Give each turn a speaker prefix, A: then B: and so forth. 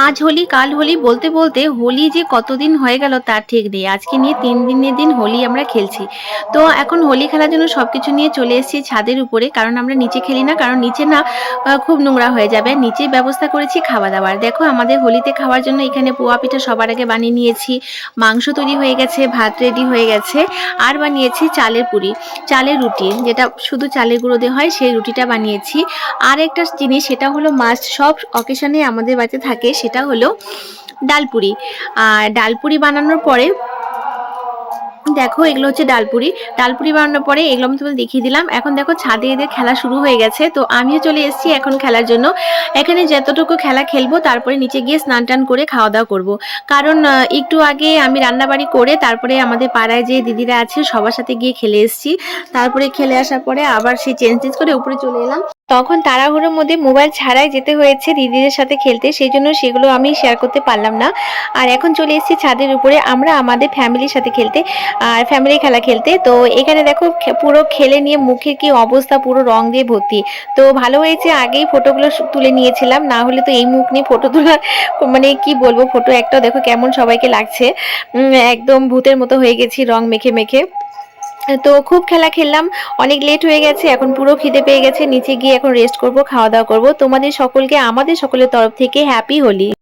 A: আজ হোলি কাল হোলি বলতে বলতে হোলি যে কতদিন হয়ে গেল তার ঠিক নেই। আজকে নিয়ে ৩ দিনের দিন হোলি আমরা খেলছি। তো এখন হোলি খেলার জন্য সবকিছু নিয়ে চলে এসেছি ছাদের উপরে, কারণ আমরা নিচে খেলি না, কারণ নিচে না খুব নোংরা হয়ে যাবে। নিচে ব্যবস্থা করেছি খাওয়া দাওয়ার। দেখো আমাদের হোলিতে খাওয়ার জন্য এখানে পোয়া পিঠা সবার আগে বানিয়ে নিয়েছি, মাংস তৈরি হয়ে গেছে, ভাত রেডি হয়ে গেছে, আর বানিয়েছি চালের পুরি, চালের রুটি, যেটা শুধু চালের গুঁড়ো দিয়ে হয় সেই রুটিটা বানিয়েছি। আর একটা জিনিস, সেটা হলো মাস্ট, সব অকেশনে আমাদের বাড়িতে থাকে, সেটা হলো ডালপুরি। আর ডালপুরি বানানোর পরে দেখো এগুলো হচ্ছে ডালপুরি। ডালপুরি বানানোর পরে এগুলো আমি তোমাদের দেখিয়ে দিলাম। এখন দেখো ছাদে এদের খেলা শুরু হয়ে গেছে, তো আমিও চলে এসেছি এখন খেলার জন্য। এখানে যতটুকু খেলা খেলবো, তারপরে নিচে গিয়ে স্নান টান করে খাওয়া দাওয়া করবো। কারণ একটু আগে আমি রান্নাবাড়ি করে তারপরে আমাদের পাড়ায় যে দিদিরা আছে সবার সাথে গিয়ে খেলে এসেছি। তারপরে খেলে আসার পরে আবার সেই চেঞ্জ করে উপরে চলে এলাম। তখন তাড়াহুড়োর মধ্যে মোবাইল ছাড়াই যেতে হয়েছে দিদিদের সাথে খেলতে, সেই জন্য সেগুলো আমি শেয়ার করতে পারলাম না। আর এখন চলে এসেছি ছাদের উপরে আমরা আমাদের ফ্যামিলির সাথে খেলতে, আর ফ্যামিলি খেলা খেলতে। তো এখানে দেখো পুরো খেলে নিয়ে মুখের কি অবস্থা, পুরো রং দিয়ে ভর্তি। তো ভালো হয়েছে আগেই ফটোগুলো তুলে নিয়েছিলাম, না হলে তো এই মুখ নিয়ে ফটো তোলার মানে কি বলবো, ফটো একটা দেখো কেমন সবাইকে লাগছে, একদম ভূতের মতো হয়ে গেছি রং মেখে মেখে। তো খুব খেলা খেললাম, অনেক লেট হয়ে গেছে, এখন পুরো খিদে পেয়ে গেছে, নিচে গিয়ে এখন রেস্ট করব, খাওয়া দাওয়া করব। তোমাদের সকলকে আমাদের সকলের তরফ থেকে হ্যাপি হোলি।